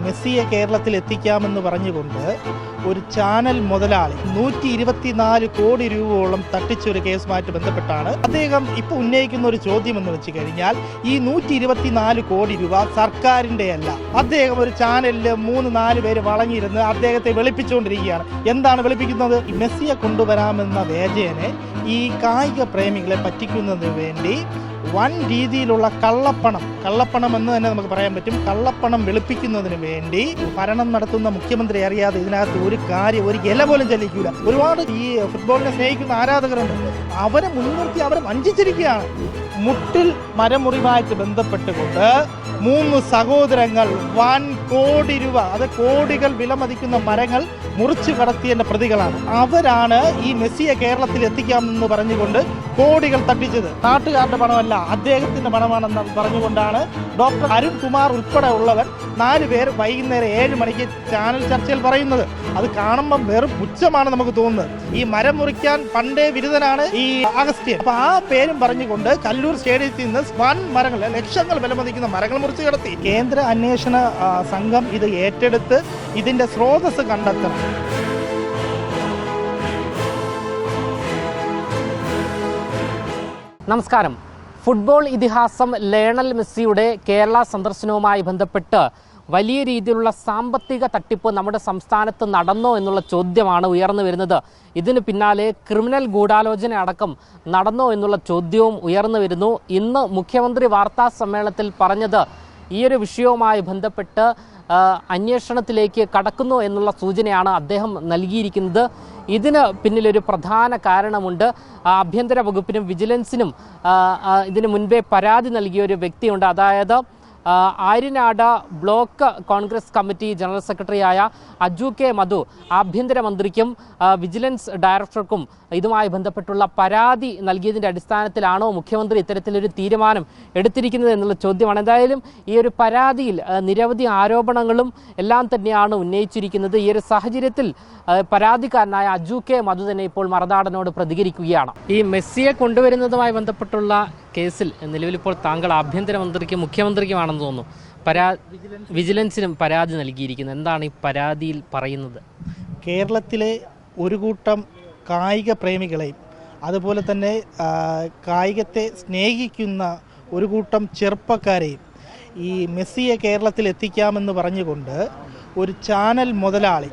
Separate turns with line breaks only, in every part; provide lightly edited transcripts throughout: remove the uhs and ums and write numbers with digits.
മെസ്സിയെ കേരളത്തിൽ എത്തിക്കാമെന്ന് പറഞ്ഞുകൊണ്ട് ഒരു ചാനൽ മുതലാളി 124 കോടി രൂപയോളം തട്ടിച്ചൊരു കേസുമായിട്ട് ബന്ധപ്പെട്ടാണ് അദ്ദേഹം ഇപ്പോൾ ഉന്നയിക്കുന്ന ഒരു ചോദ്യം എന്ന് വെച്ച് കഴിഞ്ഞാൽ ഈ 124 കോടി രൂപ സർക്കാരിൻ്റെ അല്ല. അദ്ദേഹം ഒരു ചാനലിൽ 3-4 പേര് വളഞ്ഞിരുന്ന് അദ്ദേഹത്തെ വെളുപ്പിച്ചുകൊണ്ടിരിക്കുകയാണ്. എന്താണ് വെളുപ്പിക്കുന്നത്? മെസ്സിയെ കൊണ്ടുവരാമെന്ന വേജേനെ ഈ കായിക പ്രേമികളെ പറ്റിക്കുന്നതിന് വേണ്ടി വൻ രീതിയിലുള്ള കള്ളപ്പണം എന്ന് തന്നെ നമുക്ക് പറയാൻ പറ്റും. കള്ളപ്പണം വെളുപ്പിക്കുന്നതിന് വേണ്ടി ഭരണം നടത്തുന്ന മുഖ്യമന്ത്രി അറിയാതെ ഇതിനകത്ത് ഒരു ഇല പോലും ചലിക്കൂല. ഒരുപാട് ഈ ഫുട്ബോളിനെ സ്നേഹിക്കുന്ന ആരാധകരുണ്ട്. അവരെ മുൻനിർത്തി അവരെ വഞ്ചിച്ചിരിക്കുകയാണ്. മുട്ടിൽ മരമുറിയുമായിട്ട് ബന്ധപ്പെട്ടുകൊണ്ട് 3 സഹോദരങ്ങൾ 1 കോടി രൂപ, അത് കോടികൾ വിലമതിക്കുന്ന മരങ്ങൾ മുറിച്ചു കടത്തിയതിന്റെ പ്രതികളാണ്. അവരാണ് ഈ മെസ്സിയെ കേരളത്തിൽ എത്തിക്കാമെന്ന് പറഞ്ഞുകൊണ്ട് കോടികൾ തട്ടിച്ചത്. നാട്ടുകാരുടെ പണമല്ല, അദ്ദേഹത്തിന്റെ പണമാണെന്ന് പറഞ്ഞുകൊണ്ടാണ് ഡോക്ടർ അരുൺ കുമാർ ഉൾപ്പെടെ ഉള്ളവർ 4 പേർ വൈകുന്നേരം 7 മണിക്ക് ചാനൽ ചർച്ചയിൽ പറയുന്നത്. അത് കാണുമ്പം വെറും പുച്ഛമാണ് നമുക്ക് തോന്നുന്നത്. ഈ മരം മുറിക്കാൻ പണ്ടേ ബിരുദനാണ് ഈ അഗസ്ത്യൻ. അപ്പൊ ആ പേരും പറഞ്ഞുകൊണ്ട് കല്ലൂർ സ്റ്റേഡിയത്തിൽ നിന്ന് വൻ മരങ്ങൾ, ലക്ഷങ്ങൾ വിലമതിക്കുന്ന മരങ്ങൾ മുറിച്ചു കിടത്തി. കേന്ദ്ര അന്വേഷണ സംഘം ഇത് ഏറ്റെടുത്ത് ഇതിന്റെ സ്രോതസ് കണ്ടെത്തണം.
നമസ്കാരം. ഫുട്ബോൾ ഇതിഹാസം ലയണൽ മെസ്സിയുടെ കേരള സന്ദർശനവുമായി ബന്ധപ്പെട്ട് വലിയ രീതിയിലുള്ള സാമ്പത്തിക തട്ടിപ്പ് നമ്മുടെ സംസ്ഥാനത്ത് നടന്നോ എന്നുള്ള ചോദ്യമാണ് ഉയർന്നു വരുന്നത്. ഇതിന് പിന്നാലെ ക്രിമിനൽ ഗൂഢാലോചന അടക്കം നടന്നോ എന്നുള്ള ചോദ്യവും ഉയർന്നു വരുന്നു. ഇന്ന് മുഖ്യമന്ത്രി വാർത്താ സമ്മേളനത്തിൽ പറഞ്ഞത് ഈ ഒരു വിഷയവുമായി ബന്ധപ്പെട്ട് അന്വേഷണത്തിലേക്ക് കടക്കുന്നു എന്നുള്ള സൂചനയാണ് അദ്ദേഹം നൽകിയിരിക്കുന്നത്. ഇതിന് പിന്നിലൊരു പ്രധാന കാരണമുണ്ട്. ആഭ്യന്തര വകുപ്പിനും വിജിലൻസിനും ഇതിനു മുൻപേ പരാതി നൽകിയ ഒരു വ്യക്തിയുണ്ട്. അതായത് Aryanad block Congress committee general സെക്രട്ടറിയായ അജു കെ മധു ആഭ്യന്തരമന്ത്രിക്കും വിജിലൻസ് ഡയറക്ടർക്കും ഇതുമായി ബന്ധപ്പെട്ടുള്ള പരാതി നൽകിയതിൻ്റെ അടിസ്ഥാനത്തിലാണോ മുഖ്യമന്ത്രി ഇത്തരത്തിലൊരു തീരുമാനം എടുത്തിരിക്കുന്നത് എന്നുള്ള ചോദ്യമാണ്. എന്തായാലും ഈ ഒരു പരാതിയിൽ നിരവധി ആരോപണങ്ങളും എല്ലാം തന്നെയാണ് ഉന്നയിച്ചിരിക്കുന്നത്. ഈ ഒരു സാഹചര്യത്തിൽ പരാതിക്കാരനായ അജു കെ മധു തന്നെ ഇപ്പോൾ മറുനാടനോട് പ്രതികരിക്കുകയാണ്. ഈ മെസ്സിയെ കൊണ്ടുവരുന്നതുമായി ബന്ധപ്പെട്ടുള്ള കേസിൽ നിലവിലിപ്പോൾ താങ്കൾ ആഭ്യന്തരമന്ത്രിക്കും മുഖ്യമന്ത്രിക്കുമാണെന്ന് തോന്നുന്നു വിജിലൻസിനും പരാതി നൽകിയിരിക്കുന്നത്. എന്താണ് ഈ പരാതിയിൽ പറയുന്നത്?
കേരളത്തിലെ ഒരു കൂട്ടം കായിക പ്രേമികളെയും അതുപോലെ തന്നെ കായികത്തെ സ്നേഹിക്കുന്ന ഒരു കൂട്ടം ചെറുപ്പക്കാരെയും ഈ മെസ്സിയെ കേരളത്തിൽ എത്തിക്കാമെന്ന് പറഞ്ഞുകൊണ്ട് ഒരു ചാനൽ മുതലാളി,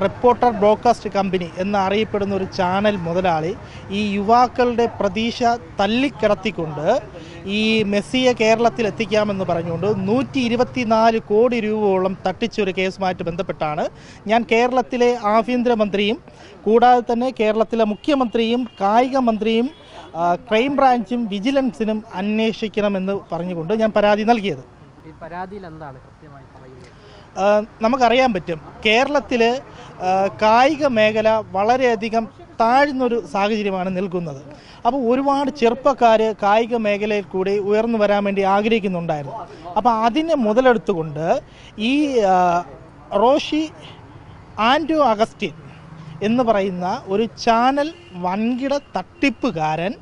റിപ്പോർട്ടർ ബ്രോഡ്കാസ്റ്റ് കമ്പനി എന്നറിയപ്പെടുന്ന ഒരു ചാനൽ മുതലാളി ഈ യുവാക്കളുടെ പ്രതീക്ഷ തല്ലിക്കിടത്തിക്കൊണ്ട് ഈ മെസ്സിയെ കേരളത്തിൽ എത്തിക്കാമെന്ന് പറഞ്ഞുകൊണ്ട് 124 കോടി രൂപയോളം തട്ടിച്ചൊരു കേസുമായിട്ട് ബന്ധപ്പെട്ടാണ് ഞാൻ കേരളത്തിലെ ആഭ്യന്തരമന്ത്രിയും കൂടാതെ തന്നെ കേരളത്തിലെ മുഖ്യമന്ത്രിയും കായിക മന്ത്രിയും ക്രൈംബ്രാഞ്ചും വിജിലൻസിനും അന്വേഷിക്കണമെന്ന് പറഞ്ഞുകൊണ്ട് ഞാൻ പരാതി നൽകിയത്.
ഈ പരാതിയിൽ എന്താണ് കൃത്യമായി പറയുന്നത്?
നമുക്കറിയാൻ പറ്റും, കേരളത്തിൽ കായിക മേഖല വളരെയധികം താഴ്ന്നൊരു സാഹചര്യമാണ് നിൽക്കുന്നത്. അപ്പോൾ ഒരുപാട് ചെറുപ്പക്കാർ കായിക മേഖലയിൽ കൂടി ഉയർന്നു വരാൻ വേണ്ടി ആഗ്രഹിക്കുന്നുണ്ടായിരുന്നു. അപ്പോൾ അതിനെ മുതലെടുത്തുകൊണ്ട് ഈ റോഷി ആൻഡോ അഗസ്റ്റിൻ എന്ന് പറയുന്ന ഒരു ചാനൽ വൻകിട തട്ടിപ്പുകാരൻ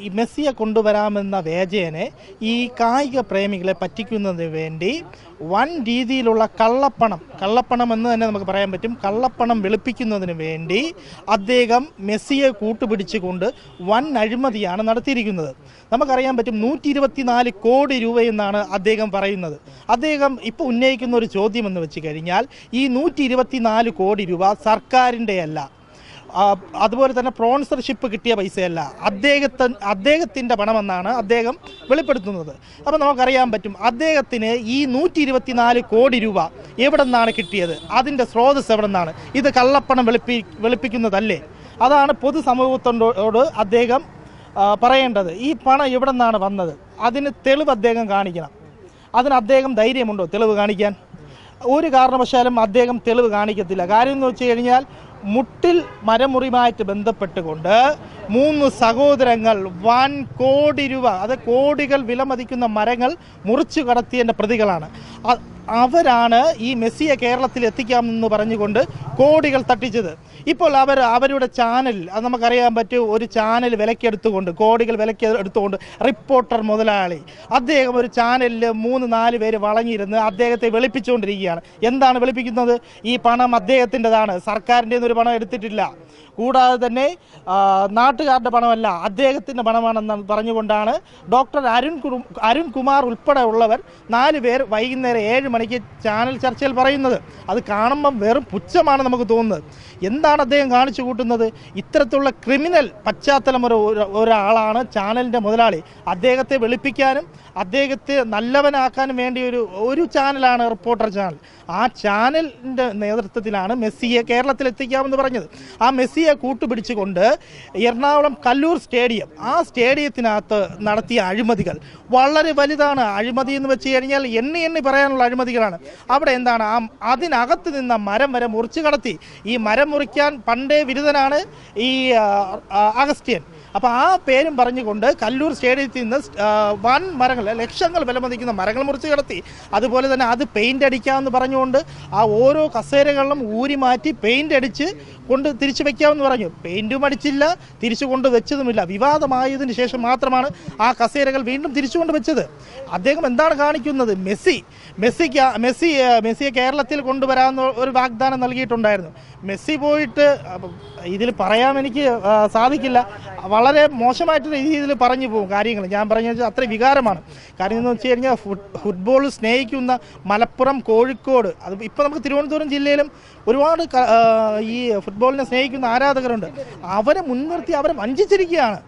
ഈ മെസ്സിയെ കൊണ്ടുവരാമെന്ന വേജേനെ ഈ കായിക പ്രേമികളെ പറ്റിക്കുന്നതിന് വേണ്ടി വൻ രീതിയിലുള്ള കള്ളപ്പണം എന്ന് തന്നെ നമുക്ക് പറയാൻ പറ്റും. കള്ളപ്പണം വെളുപ്പിക്കുന്നതിന് വേണ്ടി അദ്ദേഹം മെസ്സിയെ കൂട്ടുപിടിച്ചുകൊണ്ട് വൻ അഴിമതിയാണ് നടത്തിയിരിക്കുന്നത്. നമുക്കറിയാൻ പറ്റും 124 കോടി രൂപയെന്നാണ് അദ്ദേഹം പറയുന്നത്. അദ്ദേഹം ഇപ്പോൾ ഉന്നയിക്കുന്ന ഒരു ചോദ്യം എന്ന് വെച്ച് കഴിഞ്ഞാൽ ഈ 124 കോടി രൂപ സർക്കാരിൻ്റെ അല്ല, അതുപോലെ തന്നെ സ്പോൺസർഷിപ്പ് കിട്ടിയ പൈസയല്ല, അദ്ദേഹത്തിൻ്റെ പണമെന്നാണ് അദ്ദേഹം വെളിപ്പെടുത്തുന്നത്. അപ്പോൾ നമുക്കറിയാൻ പറ്റും അദ്ദേഹത്തിന് ഈ 124 കോടി രൂപ എവിടെ നിന്നാണ് കിട്ടിയത്, അതിൻ്റെ സ്രോതസ് എവിടെ നിന്നാണ്, ഇത് കള്ളപ്പണം വെളുപ്പിക്കുന്നതല്ലേ? അതാണ് പൊതുസമൂഹത്തോട് അദ്ദേഹം പറയേണ്ടത്. ഈ പണം എവിടെ നിന്നാണ് വന്നത്, അതിന് തെളിവ് അദ്ദേഹം കാണിക്കണം. അതിന് അദ്ദേഹം ധൈര്യമുണ്ടോ തെളിവ് കാണിക്കാൻ? ഒരു കാരണവശാലും അദ്ദേഹം തെളിവ് കാണിക്കത്തില്ല. കാര്യം എന്ന് വെച്ച് കഴിഞ്ഞാൽ മുട്ടിൽ മരമുറിയുമായിട്ട് ബന്ധപ്പെട്ടുകൊണ്ട് 3 സഹോദരങ്ങൾ 1 കോടി രൂപ, അത് കോടികൾ വിലമതിക്കുന്ന മരങ്ങൾ മുറിച്ചു കടത്തിയതിൻ്റെ പ്രതികളാണ്. അവരാണ് ഈ മെസ്സിയെ കേരളത്തിൽ എത്തിക്കാമെന്ന് പറഞ്ഞുകൊണ്ട് കോടികൾ തട്ടിച്ചത്. ഇപ്പോൾ അവരുടെ ചാനൽ, അത് നമുക്കറിയാൻ പറ്റും, ഒരു ചാനൽ വിലക്കെടുത്തുകൊണ്ട്, കോടികൾ വിലക്കെടുത്തുകൊണ്ട് റിപ്പോർട്ടർ മുതലാളി അദ്ദേഹം ഒരു ചാനലിൽ 3-4 പേര് വളഞ്ഞിരുന്ന് അദ്ദേഹത്തെ വെളുപ്പിച്ചുകൊണ്ടിരിക്കുകയാണ്. എന്താണ് വെളുപ്പിക്കുന്നത്? ഈ പണം അദ്ദേഹത്തിൻ്റെതാണ്, സർക്കാരിൻ്റെ ഒരു പണം എടുത്തിട്ടില്ല, കൂടാതെ തന്നെ നാട്ടുകാരുടെ പണമല്ല, അദ്ദേഹത്തിൻ്റെ പണമാണെന്ന് പറഞ്ഞുകൊണ്ടാണ് ഡോക്ടർ അരുൺകുമാർ ഉൾപ്പെടെ ഉള്ളവർ 4 പേർ വൈകുന്നേരം 7 മണിക്ക് ചാനൽ ചർച്ചയിൽ പറയുന്നത്. അത് കാണുമ്പം വെറും പുച്ഛമാണ് നമുക്ക് തോന്നുന്നത്. എന്താണ് അദ്ദേഹം കാണിച്ചു കൂട്ടുന്നത്? ഇത്തരത്തിലുള്ള ക്രിമിനൽ പശ്ചാത്തലം ഒരാളാണ് ചാനലിൻ്റെ മുതലാളി. അദ്ദേഹത്തെ വെളുപ്പിക്കാനും അദ്ദേഹത്തെ നല്ലവനാക്കാനും വേണ്ടി ഒരു ചാനലാണ് റിപ്പോർട്ടർ ചാനൽ. ആ ചാനലിൻ്റെ നേതൃത്വത്തിലാണ് മെസ്സിയെ കേരളത്തിൽ എത്തിക്കാമെന്ന് പറഞ്ഞത്. ആ മെസ്സിയെ കൂട്ടുപിടിച്ചുകൊണ്ട് എറണാകുളം കല്ലൂർ സ്റ്റേഡിയം, ആ സ്റ്റേഡിയത്തിനകത്ത് നടത്തിയ അഴിമതികൾ വളരെ വലുതാണ്. അഴിമതി എന്ന് വെച്ച് കഴിഞ്ഞാൽ എണ്ണി പറയാനുള്ള അഴിമതികളാണ്. അവിടെ എന്താണ്, അതിനകത്ത് നിന്ന മരം വരെ മുറിച്ച് കടത്തി. ഈ മരം മുറിക്കാൻ പണ്ടേ ബിരുദനാണ് ഈ അഗസ്ത്യൻ. അപ്പോൾ ആ പേരും പറഞ്ഞുകൊണ്ട് കല്ലൂർ സ്റ്റേഡിയത്തിൽ നിന്ന് വൻ മരങ്ങൾ, ലക്ഷങ്ങൾ വിലമതിക്കുന്ന മരങ്ങൾ മുറിച്ച് കിടത്തി. അതുപോലെ തന്നെ അത് പെയിൻ്റ് അടിക്കാമെന്ന് പറഞ്ഞുകൊണ്ട് ആ ഓരോ കസേരകളിലും ഊരി മാറ്റി പെയിൻ്റ് അടിച്ച് കൊണ്ട് തിരിച്ചു വയ്ക്കാമെന്ന് പറഞ്ഞു. പെയിൻറ്റും അടിച്ചില്ല, തിരിച്ചു കൊണ്ട് വെച്ചതുമില്ല. വിവാദമായതിനു ശേഷം മാത്രമാണ് ആ കസേരകൾ വീണ്ടും തിരിച്ചു കൊണ്ട് വെച്ചത്. അദ്ദേഹം എന്താണ് കാണിക്കുന്നത്? മെസ്സിയെ കേരളത്തിൽ കൊണ്ടുവരാമെന്ന് ഒരു വാഗ്ദാനം നൽകിയിട്ടുണ്ടായിരുന്നു. മെസ്സി പോയിട്ട് ഇതിൽ പറയാൻ എനിക്ക് സാധിക്കില്ല, വളരെ മോശമായിട്ട് രീതിയിൽ പറഞ്ഞു പോകും കാര്യങ്ങൾ. ഞാൻ പറഞ്ഞു വെച്ചാൽ അത്ര വികാരമാണ്. കാര്യം എന്ന് വെച്ച് കഴിഞ്ഞാൽ ഫുട്ബോൾ സ്നേഹിക്കുന്ന മലപ്പുറം, കോഴിക്കോട്, അത് ഇപ്പോൾ നമുക്ക് തിരുവനന്തപുരം ജില്ലയിലും ഒരുപാട് ഈ ഫുട്ബോളിനെ സ്നേഹിക്കുന്ന ആരാധകരുണ്ട്. അവരെ മുൻനിർത്തി അവരെ വഞ്ചിച്ചിരിക്കുകയാണ്.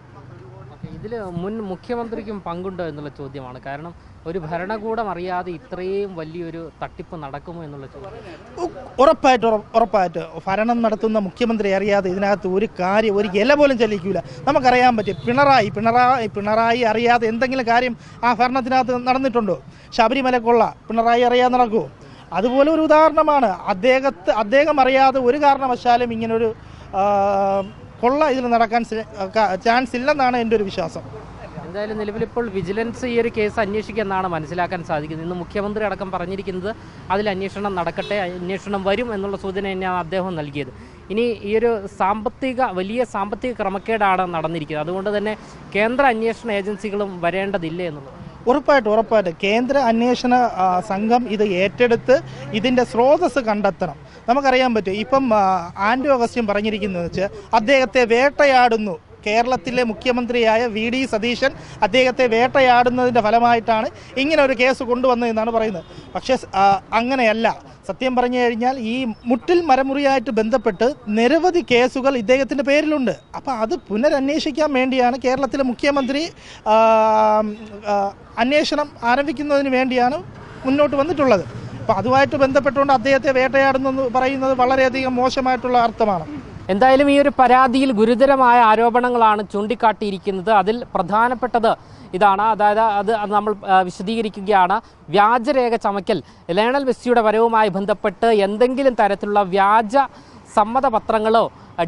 ഇതിൽ മുൻ മുഖ്യമന്ത്രിക്കും പങ്കുണ്ടോ എന്നുള്ള ചോദ്യമാണ്. കാരണം ഒരു ഭരണകൂടം അറിയാതെ ഇത്രയും വലിയൊരു തട്ടിപ്പ് നടക്കുമോ എന്നുള്ള ചോദ്യം.
ഉറപ്പായിട്ട് ഭരണം നടത്തുന്ന മുഖ്യമന്ത്രി അറിയാതെ ഇതിനകത്ത് ഒരു കാര്യം, ഒരു ഇല പോലും ചലിക്കൂല. നമുക്കറിയാൻ പറ്റും, പിണറായി അറിയാതെ എന്തെങ്കിലും കാര്യം ആ ഭരണത്തിനകത്ത് നടന്നിട്ടുണ്ടോ? ശബരിമല കൊള്ള പിണറായി അറിയാതെ നടക്കുമോ? അതുപോലെ ഒരു ഉദാഹരണമാണ്. അദ്ദേഹം അറിയാതെ ഒരു കാരണവശാലും ഇങ്ങനൊരു കൊള്ള ഇതിൽ നടക്കാൻ ചാൻസ് ഇല്ലെന്നാണ് എൻ്റെ ഒരു വിശ്വാസം.
എന്തായാലും നിലവിലിപ്പോൾ വിജിലൻസ് ഈ ഒരു കേസ് അന്വേഷിക്കുമെന്നാണ് മനസ്സിലാക്കാൻ സാധിക്കുന്നത്. ഇന്ന് മുഖ്യമന്ത്രി അടക്കം പറഞ്ഞിരിക്കുന്നത് അതിൽ അന്വേഷണം നടക്കട്ടെ, അന്വേഷണം വരും എന്നുള്ള സൂചന തന്നെയാണ് അദ്ദേഹം നൽകിയത്. ഇനി ഈ ഒരു വലിയ സാമ്പത്തിക ക്രമക്കേടാണ് നടന്നിരിക്കുന്നത്. അതുകൊണ്ട് തന്നെ കേന്ദ്ര അന്വേഷണ ഏജൻസികളും വരേണ്ടതില്ലേ എന്നുള്ളത്.
ഉറപ്പായിട്ട് കേന്ദ്ര അന്വേഷണ സംഘം ഇത് ഏറ്റെടുത്ത് ഇതിൻ്റെ സ്രോതസ് കണ്ടെത്തണം. നമുക്കറിയാൻ പറ്റും, ഇപ്പം ആൻഡ്രൂ അഗസ്റ്റിൻ പറഞ്ഞിരിക്കുന്നത് വെച്ച് അദ്ദേഹത്തെ വേട്ടയാടുന്നു, കേരളത്തിലെ മുഖ്യമന്ത്രിയായ VD സതീശൻ അദ്ദേഹത്തെ വേട്ടയാടുന്നതിൻ്റെ ഫലമായിട്ടാണ് ഇങ്ങനെ ഒരു കേസ് കൊണ്ടുവന്നതെന്നാണ് പറയുന്നത്. പക്ഷേ അങ്ങനെയല്ല. സത്യം പറഞ്ഞു കഴിഞ്ഞാൽ ഈ മുട്ടിൽ മരമുറിയായിട്ട് ബന്ധപ്പെട്ട് നിരവധി കേസുകൾ ഇദ്ദേഹത്തിൻ്റെ പേരിലുണ്ട്. അപ്പോൾ അത് പുനരന്വേഷിക്കാൻ വേണ്ടിയാണ് കേരളത്തിലെ മുഖ്യമന്ത്രി അന്വേഷണം ആരംഭിക്കുന്നതിന് വേണ്ടിയാണ് മുന്നോട്ട് വന്നിട്ടുള്ളത്. അപ്പോൾ അതുമായിട്ട് ബന്ധപ്പെട്ടുകൊണ്ട് അദ്ദേഹത്തെ വേട്ടയാടുന്നെന്ന് പറയുന്നത് വളരെയധികം മോശമായിട്ടുള്ള അർത്ഥമാണ്.
എന്തായാലും ഈ ഒരു പരാതിയിൽ ഗുരുതരമായ ആരോപണങ്ങളാണ് ചൂണ്ടിക്കാട്ടിയിരിക്കുന്നത്. അതിൽ പ്രധാനപ്പെട്ടത് ഇതാണ്, അതായത് അത് നമ്മൾ വിശദീകരിക്കുകയാണ്. വ്യാജരേഖ ചമയ്ക്കൽ, ലയണൽ മെസ്സിയുടെ വരവുമായി ബന്ധപ്പെട്ട് എന്തെങ്കിലും തരത്തിലുള്ള വ്യാജ സമ്മതപത്രങ്ങളോ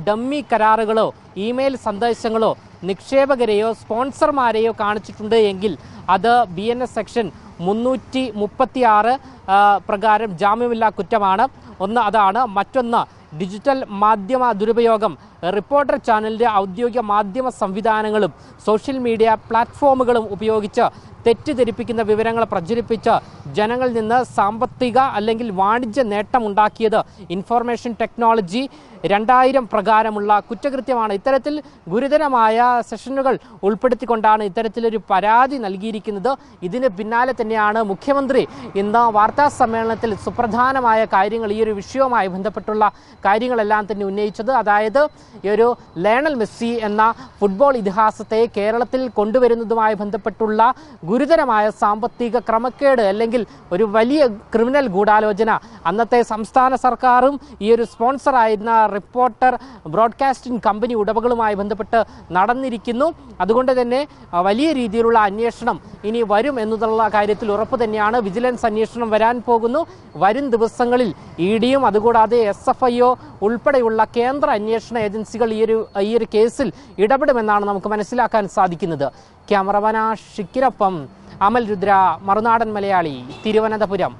ഡമ്മി കരാറുകളോ ഇമെയിൽ സന്ദേശങ്ങളോ നിക്ഷേപകരെയോ സ്പോൺസർമാരെയോ കാണിച്ചിട്ടുണ്ട് എങ്കിൽ അത് BNS സെക്ഷൻ 336 പ്രകാരം ജാമ്യമില്ലാ കുറ്റമാണ്. ഒന്ന് അതാണ്. മറ്റൊന്ന് ഡിജിറ്റൽ മാധ്യമ ദുരുപയോഗം. റിപ്പോർട്ടർ ചാനലിൻ്റെ ഔദ്യോഗിക മാധ്യമ സംവിധാനങ്ങളും സോഷ്യൽ മീഡിയ പ്ലാറ്റ്ഫോമുകളും ഉപയോഗിച്ച് തെറ്റിദ്ധരിപ്പിക്കുന്ന വിവരങ്ങൾ പ്രചരിപ്പിച്ച് ജനങ്ങളിൽ നിന്ന് സാമ്പത്തിക അല്ലെങ്കിൽ വാണിജ്യ നേട്ടമുണ്ടാക്കിയത് ഇൻഫർമേഷൻ ടെക്നോളജി 2000 പ്രകാരമുള്ള കുറ്റകൃത്യമാണ്. ഇത്തരത്തിൽ ഗുരുതരമായ സെഷനുകൾ ഉൾപ്പെടുത്തിക്കൊണ്ടാണ് ഇത്തരത്തിലൊരു പരാതി നൽകിയിരിക്കുന്നത്. ഇതിന് പിന്നാലെ തന്നെയാണ് മുഖ്യമന്ത്രി ഇന്ന് വാർത്താ സമ്മേളനത്തിൽ സുപ്രധാനമായ കാര്യങ്ങൾ, ഈ ഒരു വിഷയവുമായി ബന്ധപ്പെട്ടുള്ള കാര്യങ്ങളെല്ലാം തന്നെ ഉന്നയിച്ചത്. അതായത് ഈ ഒരു ലയണൽ മെസ്സി എന്ന ഫുട്ബോൾ ഇതിഹാസത്തെ കേരളത്തിൽ കൊണ്ടുവരുന്നതുമായി ബന്ധപ്പെട്ടുള്ള ഗുരുതരമായ സാമ്പത്തിക ക്രമക്കേട് അല്ലെങ്കിൽ ഒരു വലിയ ക്രിമിനൽ ഗൂഢാലോചന അന്നത്തെ സംസ്ഥാന സർക്കാരും ഈ ഒരു സ്പോൺസറായിരുന്ന റിപ്പോർട്ടർ ബ്രോഡ്കാസ്റ്റിംഗ് കമ്പനി ഉടമകളുമായി ബന്ധപ്പെട്ട് നടന്നിരിക്കുന്നു. അതുകൊണ്ട് തന്നെ വലിയ രീതിയിലുള്ള അന്വേഷണം ഇനി വരും എന്നുള്ള കാര്യത്തിൽ ഉറപ്പ് തന്നെയാണ്. വിജിലൻസ് അന്വേഷണം വരാൻ പോകുന്നു. വരും ദിവസങ്ങളിൽ EDയും അതുകൂടാതെ SFIO ഉൾപ്പെടെയുള്ള കേന്ദ്ര അന്വേഷണ ഏജൻസികൾ ഈ ഒരു കേസിൽ ഇടപെടുമെന്നാണ് നമുക്ക് മനസ്സിലാക്കാൻ സാധിക്കുന്നത്. ക്യാമറമാൻ ഷിക്കിനൊപ്പം അമൽ രുദ്ര, മറുനാടൻ മലയാളി, തിരുവനന്തപുരം.